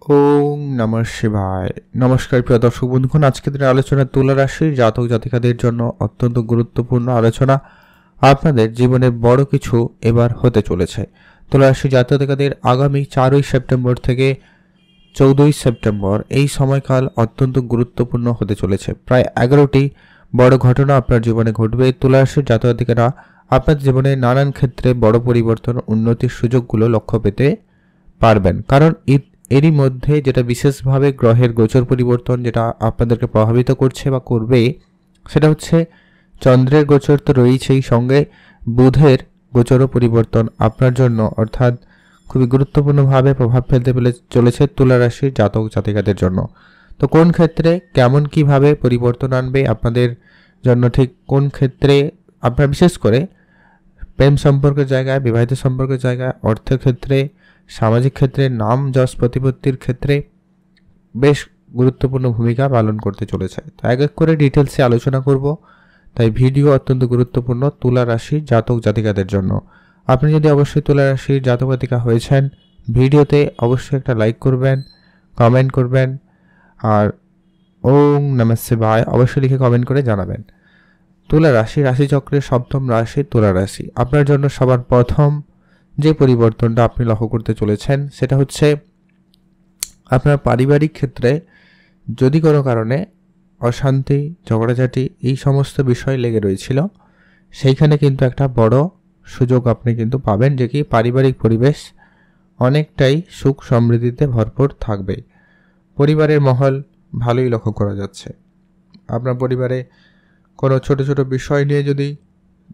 ওম নমঃ শিবায়। নমস্কার প্রিয় দর্শক বন্ধুগণ, আজকের দিনের আলোচনা তুলা রাশির জাতক জাতিকাদের জন্য অত্যন্ত গুরুত্বপূর্ণ আলোচনা। আপনাদের জীবনে বড় কিছু এবার হতে চলেছে। তুলা রাশির জাতক জাতিকাদের আগামী 4ই সেপ্টেম্বর থেকে 14ই সেপ্টেম্বর এই সময়কাল অত্যন্ত গুরুত্বপূর্ণ হতে চলেছে। প্রায় 11টি বড় ঘটনা আপনার জীবনে ঘটবে। তুলা রাশির জাতক জাতিকারা আপনার জীবনে নানান ক্ষেত্রে বড় পরিবর্তন, উন্নতির সুযোগগুলো লক্ষ্য পেতে পারবেন। কারণ এরই মধ্যে যেটা বিশেষভাবে গ্রহের গোচর পরিবর্তন যেটা আপনাদেরকে প্রভাবিত করছে বা করবে, সেটা হচ্ছে চন্দ্রের গোচর তো রয়েছেই, সঙ্গে বুধের গোচরও পরিবর্তন আপনার জন্য অর্থাৎ খুবই গুরুত্বপূর্ণভাবে প্রভাব ফেলতে চলেছে তুলা রাশির জাতক জাতিকাদের জন্য। তো কোন ক্ষেত্রে কেমন কিভাবে পরিবর্তন আনবে আপনাদের জন্য, ঠিক কোন ক্ষেত্রে আপনার বিশেষ করে প্রেম সম্পর্কের জায়গায়, বিবাহিত সম্পর্কের জায়গায়, অর্থের ক্ষেত্রে, সামাজিক ক্ষেত্রে, নাম যশ প্রতিপত্তির ক্ষেত্রে বেশ গুরুত্বপূর্ণ ভূমিকা পালন করতে চলেছে। তো এক এক করে ডিটেলসে আলোচনা করব, তাই ভিডিও অত্যন্ত গুরুত্বপূর্ণ তুলা রাশির জাতক জাতিকাদের জন্য। আপনি যদি অবশ্যই তুলা রাশির জাতক জাতিকা হয়েছেন, ভিডিওতে অবশ্যই একটা লাইক করবেন, কমেন্ট করবেন, আর ওম নমঃ শিবায় অবশ্যই লিখে কমেন্ট করে জানাবেন। তুলা রাশি, রাশিচক্রের সপ্তম রাশি তুলা রাশি। আপনার জন্য সবার প্রথম যে পরিবর্তনটা আপনি লক্ষ্য করতে চলেছেন সেটা হচ্ছে আপনার পারিবারিক ক্ষেত্রে যদি কোনো কারণে অশান্তি, ঝগড়াঝাটি এই সমস্ত বিষয় লেগে রয়েছিল, সেইখানে কিন্তু একটা বড় সুযোগ আপনি কিন্তু পাবেন, যে কি পারিবারিক পরিবেশ অনেকটাই সুখ সমৃদ্ধিতে ভরপুর থাকবে। পরিবারের মহল ভালোই লক্ষ্য করা যাচ্ছে। আপনার পরিবারে কোনো ছোট ছোট বিষয় নিয়ে যদি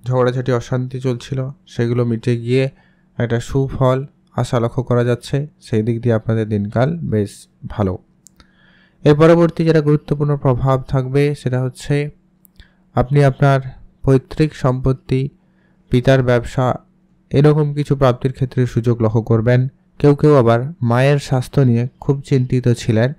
ঝগড়াঝাটি, অশান্তি চলছিল, সেগুলো মিটে গিয়ে একটা সুফল আশা লক্ষ্য করা যাচ্ছে। সেই দিক দিয়ে আপনাদের দিনকাল বেশ ভালো। এর পরবর্তী যেটা গুরুত্বপূর্ণ প্রভাব থাকবে সেটা হচ্ছে আপনি আপনার পৈতৃক সম্পত্তি, পিতার ব্যবসা, এরকম কিছু প্রাপ্তির ক্ষেত্রে সুযোগ লক্ষ্য করবেন। কেউ কেউ আবার মায়ের স্বাস্থ্য নিয়ে খুব চিন্তিত ছিলেন,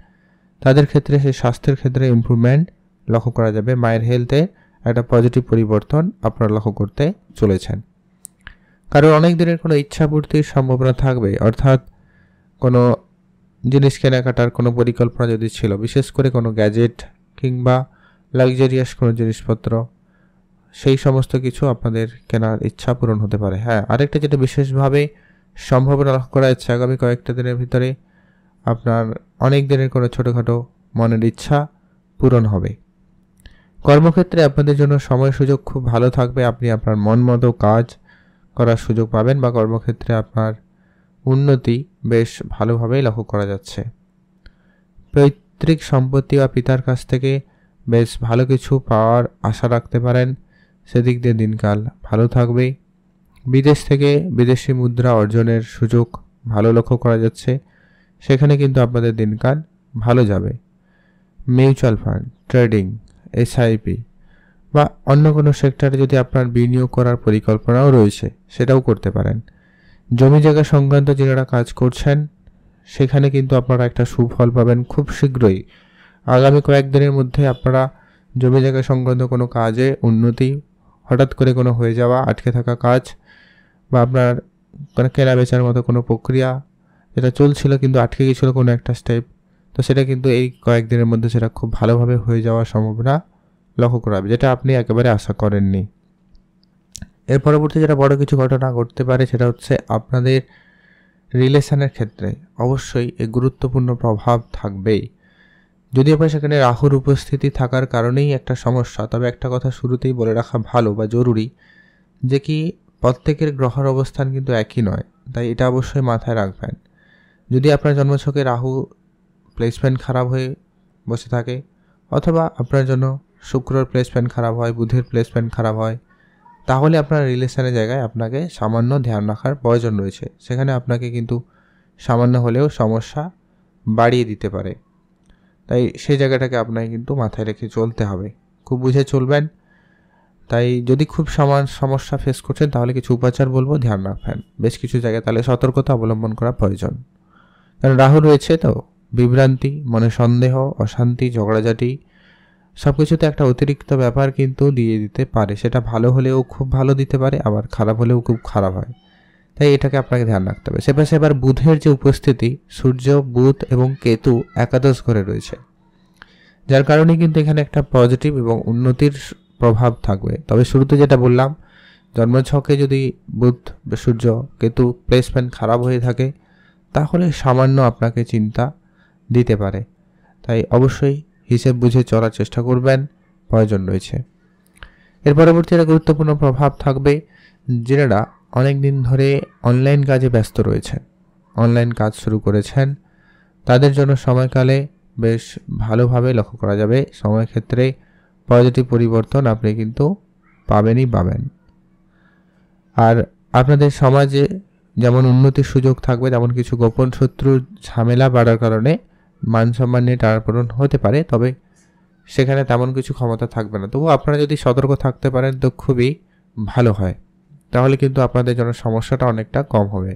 তাদের ক্ষেত্রে সেই স্বাস্থ্যের ক্ষেত্রে ইমপ্রুভমেন্ট লক্ষ্য করা যাবে। মায়ের হেলথে একটা পজিটিভ পরিবর্তন আপনারা লক্ষ্য করতে চলেছেন। কারণ অনেক দিনের কোনো ইচ্ছাপূর্তির সম্ভাবনা থাকবে, অর্থাৎ কোনো জিনিস কেনাকাটার কোনো পরিকল্পনা যদি ছিল, বিশেষ করে কোনো গ্যাজেট কিংবা লাক্সারিয়াস কোনো জিনিসপত্র, সেই সমস্ত কিছু আপনাদের কেনার ইচ্ছা পূরণ হতে পারে। হ্যাঁ, আরেকটা যেটা বিশেষভাবে সম্ভাবনা লক্ষ্য করা যাচ্ছে, আগামী কয়েকটা দিনের ভিতরে আপনার অনেক দিনের কোনো ছোটোখাটো মনের ইচ্ছা পূরণ হবে। কর্মক্ষেত্রে আপনাদের জন্য সময় সুযোগ খুব ভালো থাকবে। আপনি আপনার মন মতো কাজ করার সুযোগ পাবেন বা কর্মক্ষেত্রে আপনার উন্নতি বেশ ভালোভাবেই লক্ষ্য করা যাচ্ছে। পৈতৃক সম্পত্তি বা পিতার কাছ থেকে বেশ ভালো কিছু পাওয়ার আশা রাখতে পারেন, সেদিক দিয়ে দিনকাল ভালো থাকবে। বিদেশ থেকে বিদেশি মুদ্রা অর্জনের সুযোগ ভালো লক্ষ্য করা যাচ্ছে, সেখানে কিন্তু আপনাদের দিনকাল ভালো যাবে। মিউচুয়াল ফান্ড, ট্রেডিং, এসআইপি বা অন্য কোনো সেক্টরে যদি আপনার বিনিয়োগ করার পরিকল্পনাও রয়েছে, সেটাও করতে পারেন। জমি জায়গা সংক্রান্ত যারা কাজ করছেন, সেখানে কিন্তু আপনারা একটা সুফল পাবেন খুব শীঘ্রই। আগামী কয়েকদিনের মধ্যে আপনারা জমি জায়গা সংক্রান্ত কোনো কাজে উন্নতি, হঠাৎ করে কোনো হয়ে যাওয়া আটকে থাকা কাজ, বা আপনার কোনো কেনা বেচার মতো কোনো প্রক্রিয়া যেটা চলছিল কিন্তু আটকে গিয়েছিল কোনো একটা স্টেপ, তো সেটা কিন্তু এই কয়েকদিনের মধ্যে সেটা খুব ভালোভাবে হয়ে যাওয়ার সম্ভাবনা লক্ষ্য করা হবে, যেটা আপনি একেবারে আশা করেননি। এর পরবর্তী যেটা বড় কিছু ঘটনা ঘটতে পারে সেটা হচ্ছে আপনাদের রিলেশনের ক্ষেত্রে অবশ্যই এই গুরুত্বপূর্ণ প্রভাব থাকবেই। যদিও বা সেখানে রাহুর উপস্থিতি থাকার কারণেই একটা সমস্যা, তবে একটা কথা শুরুতেই বলে রাখা ভালো বা জরুরি, যে কি প্রত্যেকের গ্রহের অবস্থান কিন্তু একই নয়, তাই এটা অবশ্যই মাথায় রাখবেন। যদি আপনার জন্মছকে রাহু প্লেসমেন্ট খারাপ হয়ে বসে থাকে, অথবা আপনার জন্য শুক্রর প্লেসমেন্ট খারাপ হয়, বুধের প্লেসমেন্ট খারাপ হয়, তাহলে আপনার রিলেশনের জায়গায় আপনাকে সামান্য ধ্যান রাখার প্রয়োজন রয়েছে। সেখানে আপনাকে কিন্তু সামান্য হলেও সমস্যা বাড়িয়ে দিতে পারে, তাই সেই জায়গাটাকে আপনাকে কিন্তু মাথায় রেখে চলতে হবে, খুব বুঝে চলবেন। তাই যদি খুব সমস্যা ফেস করছেন, তাহলে কিছু উপাচার বলবো, ধ্যান রাখবেন বেশ কিছু জায়গায়, তাহলে সতর্কতা অবলম্বন করা প্রয়োজন। কারণ রাহু রয়েছে তো, বিভ্রান্তি, মনে সন্দেহ, অশান্তি, ঝগড়াঝাটি সব কিছুতে একটা অতিরিক্ত ব্যাপার কিন্তু দিয়ে দিতে পারে। সেটা ভালো হলেও খুব ভালো দিতে পারে, আবার খারাপ হলেও খুব খারাপ হয়। তাই এটাকে আপনাকে ধ্যান রাখতে হবে। সে পাশে এবার বুধের যে উপস্থিতি, সূর্য, বুধ এবং কেতু একাদশ ঘরে রয়েছে, যার কারণে কিন্তু এখানে একটা পজিটিভ এবং উন্নতির প্রভাব থাকবে। তবে শুরুতে যেটা বললাম, জন্মছকে যদি বুধ, সূর্য, কেতু প্লেসমেন্ট খারাপ হয়ে থাকে তাহলে সামান্য আপনাকে চিন্তা দিতে পারে। তাই অবশ্যই হিসেব বুঝে চলার চেষ্টা করবেন, প্রয়োজন রয়েছে। এর পরবর্তী একটা গুরুত্বপূর্ণ প্রভাব থাকবে যারা অনেক দিন ধরে অনলাইন কাজে ব্যস্ত রয়েছেন, অনলাইন কাজ শুরু করেছেন, তাদের জন্য সময়কালে বেশ ভালোভাবে লক্ষ্য করা যাবে। সময়ক্ষেত্রে পজিটিভ পরিবর্তন আপনি কিন্তু পাবেন। আর আপনাদের সমাজে যেমন উন্নতির সুযোগ থাকবে, তেমন কিছু গোপন শত্রুর ঝামেলা বাড়ার কারণে মান সম্মান নিয়ে টানাপোড়েন হতে পারে। তবে সেখানে তেমন কিছু ক্ষমতা থাকবে না। তবু আপনারা যদি সতর্ক থাকতে পারেন তো খুবই ভালো হয়, তাহলে কিন্তু আপনাদের জন্য সমস্যাটা অনেকটা কম হবে।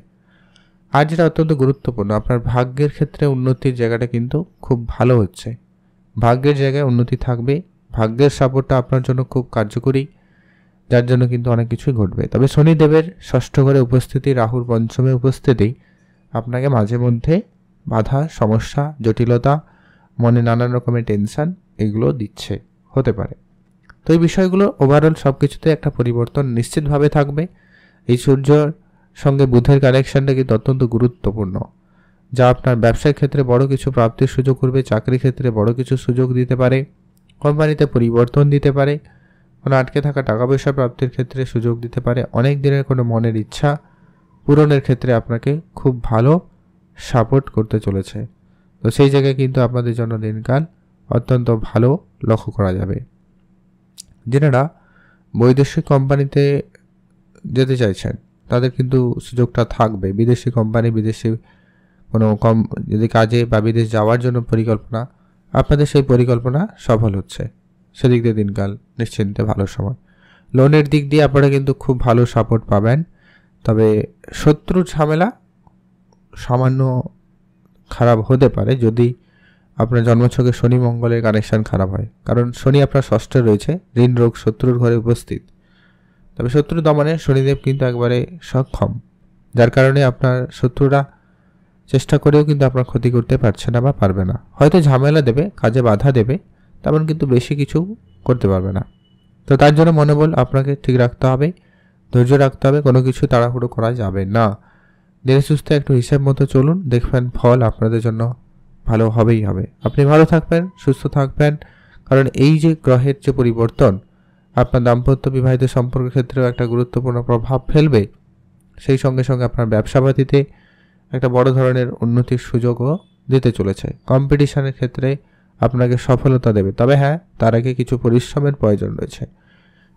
আর যেটা অত্যন্ত গুরুত্বপূর্ণ, আপনার ভাগ্যের ক্ষেত্রে উন্নতির জায়গাটা কিন্তু খুব ভালো হচ্ছে। ভাগ্যের জায়গায় উন্নতি থাকবে, ভাগ্যের সাপোর্টটা আপনার জন্য খুব কার্যকরী, যার জন্য কিন্তু অনেক কিছুই ঘটবে। তবে শনিদেবের ষষ্ঠ ঘরে উপস্থিতি, রাহুর পঞ্চমে উপস্থিতি আপনাকে মাঝে মধ্যে বাধা, সমস্যা, জটিলতা, মনে নানান রকমের টেনশন এগুলো হতে পারে। তো এই বিষয়গুলো ওভারঅল সব কিছুতে একটা পরিবর্তন নিশ্চিতভাবে থাকবে। এই সূর্যর সঙ্গে বুধের কানেকশনটা কিন্তু অত্যন্ত গুরুত্বপূর্ণ, যা আপনার ব্যবসার ক্ষেত্রে বড় কিছু প্রাপ্তির সুযোগ করবে, চাকরির ক্ষেত্রে বড় কিছু সুযোগ দিতে পারে, কোম্পানিতে পরিবর্তন দিতে পারে, কোনো আটকে থাকা টাকা পয়সা প্রাপ্তির ক্ষেত্রে সুযোগ দিতে পারে, অনেক দিনের কোনো মনের ইচ্ছা পূরণের ক্ষেত্রে আপনাকে খুব ভালো সাপোর্ট করতে চলেছে। তো সেই জায়গায় কিন্তু আপনাদের জন্য দিনকাল অত্যন্ত ভালো লক্ষ্য করা যাবে। যারা বৈদেশিক কোম্পানিতে যেতে চাইছেন তাদের কিন্তু সুযোগটা থাকবে। বিদেশি কোম্পানি, বিদেশি কোনো যদি কাজে বা বিদেশ যাওয়ার জন্য পরিকল্পনা, আপনাদের সেই পরিকল্পনা সফল হচ্ছে, সেদিক দিয়ে দিনকাল নিশ্চিন্তে ভালো সময়। লোনের দিক দিয়ে আপনারা কিন্তু খুব ভালো সাপোর্ট পাবেন। তবে শত্রুর ঝামেলা সামান্য খারাপ হতে পারে যদি আপনার জন্মছকে শনি মঙ্গলের কানেকশন খারাপ হয়, কারণ শনি আপনার ষষ্ঠে রয়েছে, ঋণ রোগ শত্রুর ঘরে উপস্থিত। তবে শত্রু দমনে শনিদেব কিন্তু একবারে সক্ষম, যার কারণে আপনার শত্রুরা চেষ্টা করেও কিন্তু আপনার ক্ষতি করতে পারছে না বা পারবে না। হয়তো ঝামেলা দেবে, কাজে বাধা দেবে, তেমন কিন্তু বেশি কিছু করতে পারবে না। তো তার জন্য মনোবল আপনাকে ঠিক রাখতে হবে, ধৈর্য রাখতে হবে, কোনো কিছু তাড়াহুড়ো করা যাবে না। ধীরে সুস্থে একটু হিসেব মতো চলুন, দেখবেন ফল আপনাদের জন্য ভালো হবেই হবে। আপনি ভালো থাকবেন, সুস্থ থাকবেন, কারণ এই যে গ্রহের যে পরিবর্তন আপনার দাম্পত্য বিবাহিত সম্পর্কের ক্ষেত্রেও একটা গুরুত্বপূর্ণ প্রভাব ফেলবে। সেই সঙ্গে সঙ্গে আপনার ব্যবসাপাতিতে একটা বড় ধরনের উন্নতির সুযোগও দিতে চলেছে। কম্পিটিশনের ক্ষেত্রে আপনাকে সফলতা দেবে। তবে হ্যাঁ, তার আগে কিছু পরিশ্রমের প্রয়োজন রয়েছে।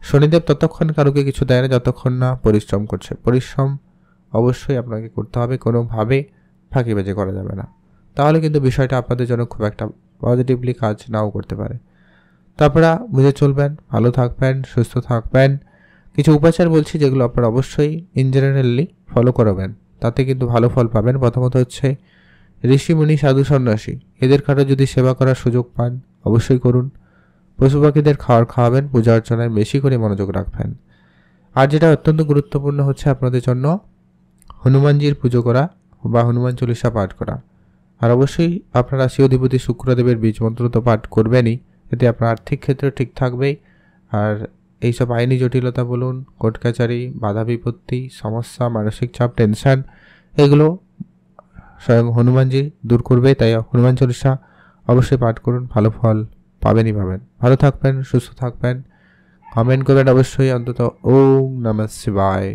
শনিদেব ততক্ষণ কারোকে কিছু দেয় না যতক্ষণ না পরিশ্রম করছে। পরিশ্রম অবশ্যই আপনাকে করতে হবে, কোনোভাবে ফাঁকিবাজি করা যাবে না, তাহলে কিন্তু বিষয়টা আপনাদের জন্য খুব একটা পজিটিভলি কাজ নাও করতে পারে। তারপরে বুঝে চলবেন, ভালো থাকবেন, সুস্থ থাকবেন। কিছু উপাচার বলছি যেগুলো আপনারা অবশ্যই ইন জেনারেলি ফলো করবেন, তাতে কিন্তু ভালো ফল পাবেন। প্রথমত হচ্ছে ঋষিমুনি, সাধু, সন্ন্যাসী এদের কারো যদি সেবা করার সুযোগ পান অবশ্যই করুন। পশু পাখিদের খাওয়াবেন, পূজা অর্চনায় বেশি করে মনোযোগ রাখবেন। আর যেটা অত্যন্ত গুরুত্বপূর্ণ হচ্ছে আপনাদের জন্য হনুমানজির পুজো করা বা হনুমান চল্লিশা পাঠ করা। আর অবশ্যই আপনার রাশি অধিপতি শুক্রদেবের বীজ মন্ত্র তো পাঠ করবেনই, এতে আপনার আর্থিক ক্ষেত্রে ঠিক থাকবেই। আর এইসব আইনি জটিলতা বলুন, কোর্ট কাচারি, বাধা বিপত্তি, সমস্যা, মানসিক চাপ, টেনশন এগুলো স্বয়ং হনুমানজি দূর করবে। তাই হনুমান চল্লিশা অবশ্যই পাঠ করুন, ভালো ফল পাবেন। ভালো থাকবেন, সুস্থ থাকবেন। কমেন্ট করবেন অবশ্যই অন্তত ওম নমঃ শিবায়।